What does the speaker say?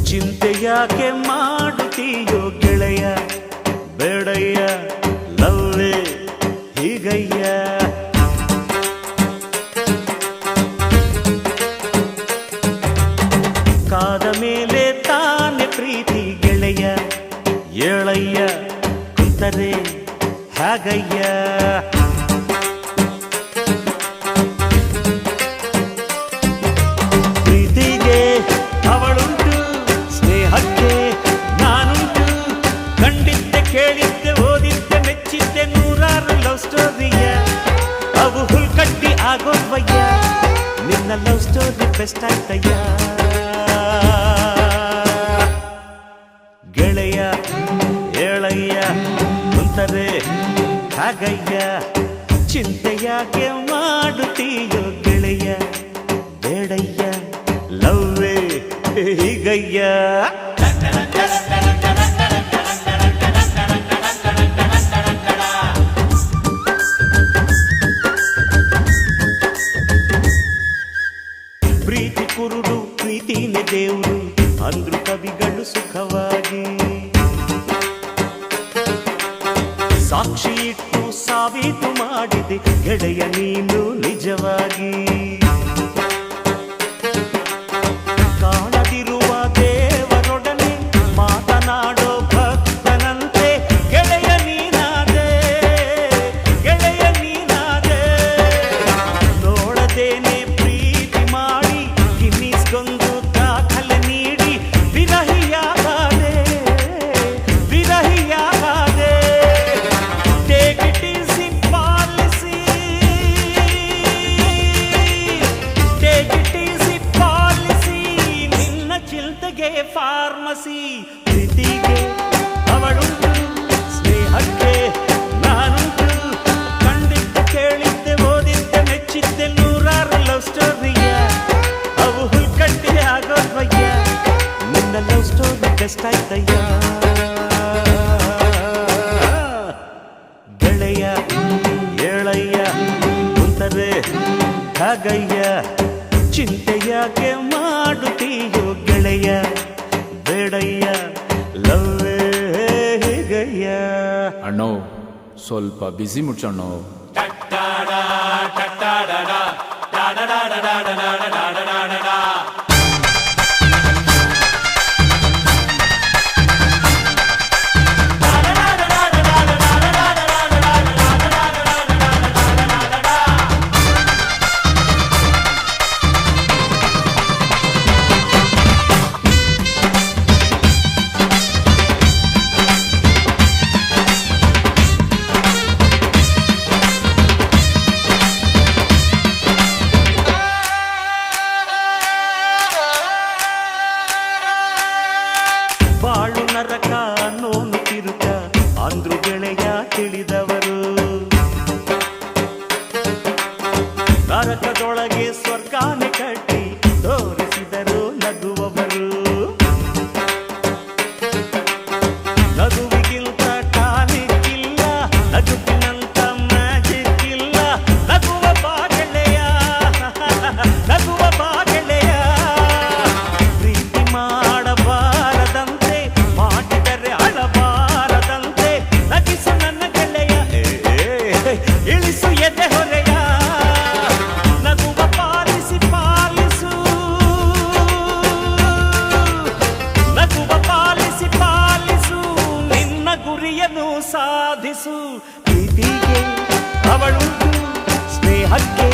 ಚಿಂತೆ ಯಾಕೆ ಮಾಡುತ್ತೀಯೋ ಗೆಳೆಯ ಬೇಡಯ್ಯ ಲವ್ವೇ ಹೀಗಯ್ಯ ಕಾದ ಮೇಲೆ ತಾನೆ ಪ್ರೀತಿ ಗೆಳೆಯ ಏಳಯ್ಯ ಕುಂತರೆ ಹಾಗಯ್ಯ ಪ್ರೀತಿಗೆ ಅವಳುಂಟು ಸ್ನೇಹಕ್ಕೆ ನಾನುಂಟು ಕಂಡಿದ್ದೆ ಕೇಳಿದ್ದೆ ಓದಿದ್ದೆ ಮೆಚ್ಚಿದ್ದೆ ನೂರಾರು ಲವ್ ಸ್ಟೋರಿಯ ಅವು ಹುಲ್ಕಟ್ಟಿ ಆಗೋದ್ವಯ್ಯ ನಿನ್ನ ಲವ್ ಸ್ಟೋರಿ ಬೆಸ್ಟ್ ಆಯ್ತಯ್ಯ ಗೆಳೆಯ ಏಳಯ್ಯ ಕುಂತರೆ ಹಾಗಯ್ಯ ಚಿಂತೆ ಯಾಕೆ ಮಾಡುತ್ತೀಯೋ ಗೆಳೆಯ ಬೇಡಯ್ಯ ಲವ್ವೇ ಹೀಗಯ್ಯ ಪ್ರೀತಿ ಕುರುಡು ಪ್ರೀತಿನೇ ದೇವರು ಅಂದ್ರು ಕವಿಗಳು ಸುಖವಾಗಿ ಸಾಕ್ಷಿ ಇಟ್ಟು ಸಾಬೀತು ಮಾಡಿದೆ ಗೆಳೆಯ ನೀನು ನಿಜವಾಗಿ ಕಾಣದಿರುವ ದೇವರೊಡನೆ ಮಾತನಾಡೋ ಭಕ್ತನಂತೆ ಗೆಳೆಯ ನೀನಾದೆ ಗೆಳೆಯ ನೀನಾದೆ ನೋಡದೇನೆ ಪ್ರೀತಿ ಮಾಡಿ ಗಿನ್ನಿಸ್ಗೊಂದು ದಾಖಲೆ ನೀಡಿ ವಿರಹಿಯಾಗಾದೆ ವಿರಹಿಯಾಗಾದೆ take it easy policy take it easy policy ನಿನ್ನ ಚಿಂತೆಗೆ ಫಾರ್ಮಸಿ ಪ್ರೀತಿಗೆ ಅವಳುಂಟು ಸ್ನೇಹಕ್ಕೆ ನಾನುಂಟು ಕಂಡಿದ್ದೆ ಕೇಳಿದ್ದೆ ಓದಿದ್ದೆ ಮೆಚ್ಚಿದ್ದೆ ನೂರಾರು ಲವ್ ಸ್ಟೋರಿಯ ಅವು ಹುಲ್ಕಟ್ಟಿ ಆಗೋದ್ವಯ್ಯ ನಿನ್ನ ಲವ್ ಸ್ಟೋರಿ ಬೆಸ್ಟ್ ಆಯ್ತಯ್ಯ ಗೆಳೆಯ ಏಳಯ್ಯ ಕುಂತರೆ ಹಾಗಯ್ಯ ಚಿಂತೆ ಯಾಕೆ ಮಾಡುತ್ತೀಯೋ ಗೆಳೆಯ ಬೇಡಯ್ಯ ಲವ್ವೇ ಹೀಗಯ್ಯ ಅಣ್ಣೋ ಸ್ವಲ್ಪ ಬಿಸಿ ಮುಚ್ಚಣ್ಣೋ ಬಾಳು ನರಕ ನೋನು ತಿರುಕ ಅಂದ್ರು ಗೆಳೆಯ ತಿಳಿದವರು ನರಕದೊಳಗೆ ಸ್ವರ್ಗಾನೆ ಕಟ್ಟಿ ತೋರಿಸಿದರು ನಗುವವರು ನಗುವಿಗಿಂತ ಟಾನಿಕ್ ಇಲ್ಲ ನಗುವಿನಂತ ಮ್ಯಾಜಿಕ್ ಇಲ್ಲ ನಗುವ ಬಾ ಗೆಳೆಯ ನಗುವ ಬಾ ಗೆಳೆಯ ಪ್ರೀತಿ ಮಾಡಬಾರದಂತೆ ಮಾಡಿದರೆ ಅಳಬಾರದಂತೆ ನಗಿಸು ನನ್ನ ಗೆಳೆಯ ಇಳಿಸು ಎದೆ ಹೊರೆಯ ನಗುವ ಪಾಲಿಸಿ ಪಾಲಿಸು ನಗುವ ಪಾಲಿಸಿ ಪಾಲಿಸು ನಿನ್ನ ಗುರಿಯನ್ನು ಸಾಧಿಸು ಪ್ರೀತಿಗೆ ಅವಳುಂಟು ಸ್ನೇಹಕ್ಕೆ